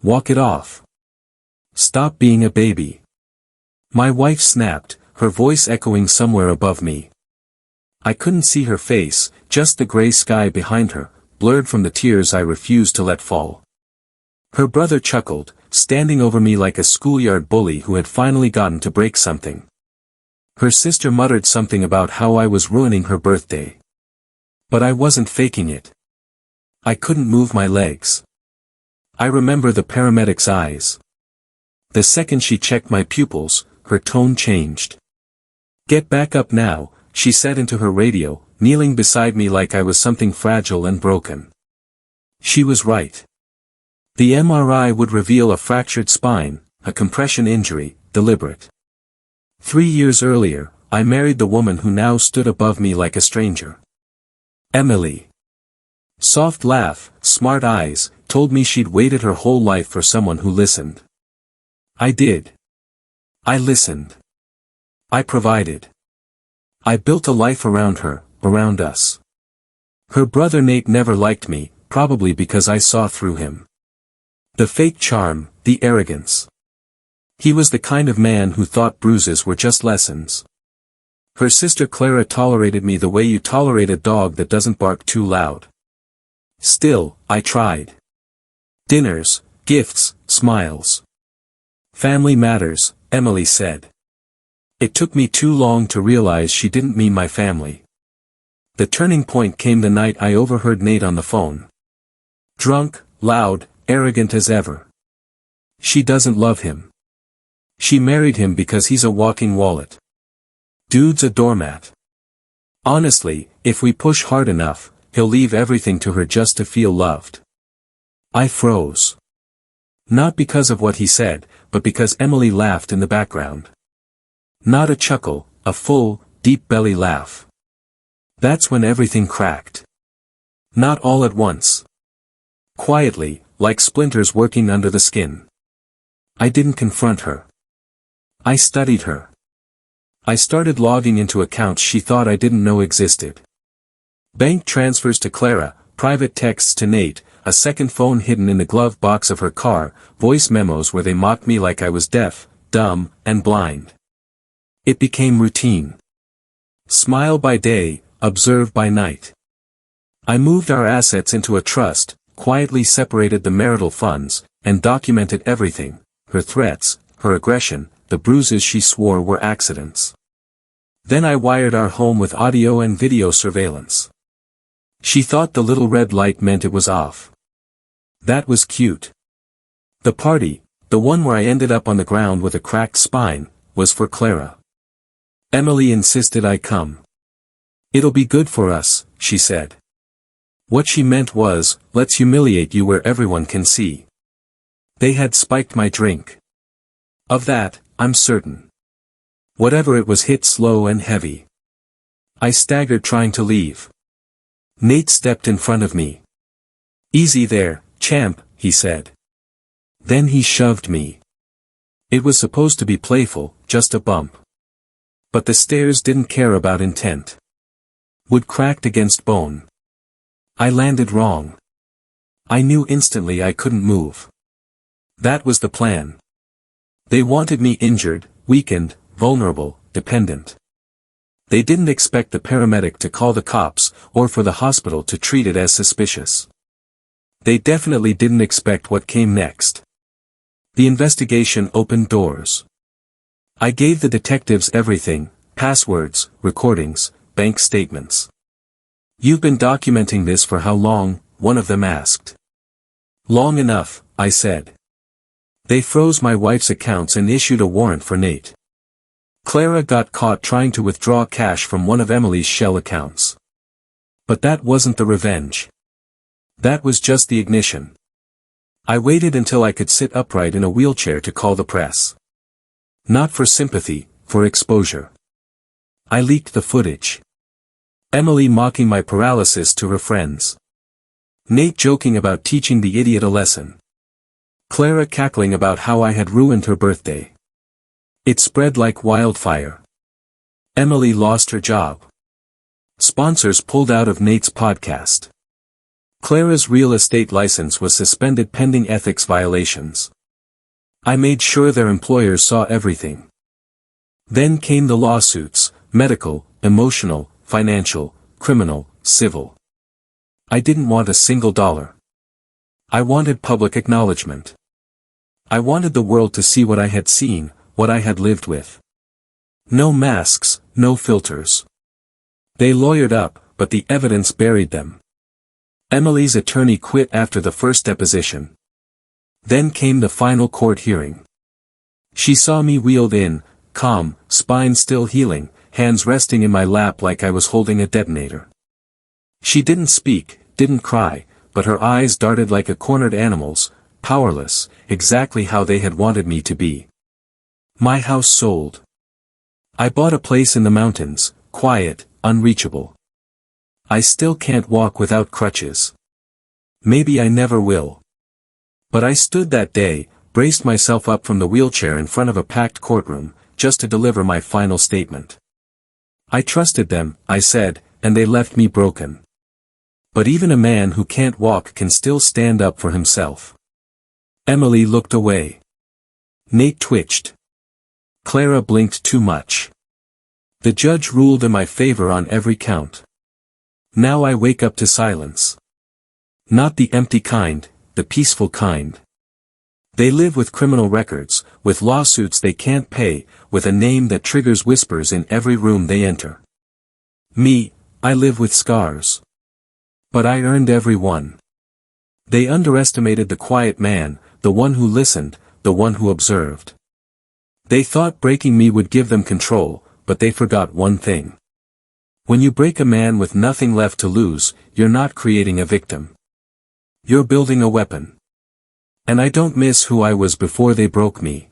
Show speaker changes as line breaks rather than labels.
Walk it off. Stop being a baby. My wife snapped, her voice echoing somewhere above me. I couldn't see her face, just the gray sky behind her, blurred from the tears I refused to let fall. Her brother chuckled, standing over me like a schoolyard bully who had finally gotten to break something. Her sister muttered something about how I was ruining her birthday. But I wasn't faking it. I couldn't move my legs. I remember the paramedic's eyes. The second she checked my pupils, her tone changed. "Get back up now," she said into her radio, kneeling beside me like I was something fragile and broken. She was right. The MRI would reveal a fractured spine, a compression injury, deliberate. 3 years earlier, I married the woman who now stood above me like a stranger. Emily. Soft laugh, smart eyes, told me she'd waited her whole life for someone who listened. I did. I listened. I provided. I built a life around her, around us. Her brother Nate never liked me, probably because I saw through him. The fake charm, the arrogance. He was the kind of man who thought bruises were just lessons. Her sister Clara tolerated me the way you tolerate a dog that doesn't bark too loud. Still, I tried. Dinners, gifts, smiles. Family matters, Emily said. It took me too long to realize she didn't mean my family. The turning point came the night I overheard Nate on the phone. Drunk, loud, arrogant as ever. She doesn't love him. She married him because he's a walking wallet. Dude's a doormat. Honestly, if we push hard enough, he'll leave everything to her just to feel loved. I froze. Not because of what he said, but because Emily laughed in the background. Not a chuckle, a full, deep belly laugh. That's when everything cracked. Not all at once. Quietly, like splinters working under the skin. I didn't confront her. I studied her. I started logging into accounts she thought I didn't know existed. Bank transfers to Clara, private texts to Nate, a second phone hidden in the glove box of her car, voice memos where they mocked me like I was deaf, dumb, and blind. It became routine. Smile by day, observe by night. I moved our assets into a trust, quietly separated the marital funds, and documented everything, her threats, her aggression, the bruises she swore were accidents. Then I wired our home with audio and video surveillance. She thought the little red light meant it was off. That was cute. The party, the one where I ended up on the ground with a cracked spine, was for Clara. Emily insisted I come. "It'll be good for us," she said. What she meant was, let's humiliate you where everyone can see. They had spiked my drink. Of that, I'm certain. Whatever it was hit slow and heavy. I staggered trying to leave. Nate stepped in front of me. "Easy there, champ," he said. Then he shoved me. It was supposed to be playful, just a bump. But the stairs didn't care about intent. Wood cracked against bone. I landed wrong. I knew instantly I couldn't move. That was the plan. They wanted me injured, weakened, vulnerable, dependent. They didn't expect the paramedic to call the cops, or for the hospital to treat it as suspicious. They definitely didn't expect what came next. The investigation opened doors. I gave the detectives everything, passwords, recordings, bank statements. "You've been documenting this for how long?" one of them asked. "Long enough," I said. They froze my wife's accounts and issued a warrant for Nate. Clara got caught trying to withdraw cash from one of Emily's shell accounts. But that wasn't the revenge. That was just the ignition. I waited until I could sit upright in a wheelchair to call the press. Not for sympathy, for exposure. I leaked the footage. Emily mocking my paralysis to her friends. Nate joking about teaching the idiot a lesson. Clara cackling about how I had ruined her birthday. It spread like wildfire. Emily lost her job. Sponsors pulled out of Nate's podcast. Clara's real estate license was suspended pending ethics violations. I made sure their employers saw everything. Then came the lawsuits, medical, emotional, financial, criminal, civil. I didn't want a single dollar. I wanted public acknowledgement. I wanted the world to see what I had seen, what I had lived with. No masks, no filters. They lawyered up, but the evidence buried them. Emily's attorney quit after the first deposition. Then came the final court hearing. She saw me wheeled in, calm, spine still healing, hands resting in my lap like I was holding a detonator. She didn't speak, didn't cry, but her eyes darted like a cornered animal's, powerless, exactly how they had wanted me to be. My house sold. I bought a place in the mountains, quiet, unreachable. I still can't walk without crutches. Maybe I never will. But I stood that day, braced myself up from the wheelchair in front of a packed courtroom, just to deliver my final statement. I trusted them, I said, and they left me broken. But even a man who can't walk can still stand up for himself. Emily looked away. Nate twitched. Clara blinked too much. The judge ruled in my favor on every count. Now I wake up to silence. Not the empty kind, the peaceful kind. They live with criminal records, with lawsuits they can't pay, with a name that triggers whispers in every room they enter. Me, I live with scars. But I earned every one. They underestimated the quiet man, the one who listened, the one who observed. They thought breaking me would give them control, but they forgot one thing. When you break a man with nothing left to lose, you're not creating a victim. You're building a weapon. And I don't miss who I was before they broke me.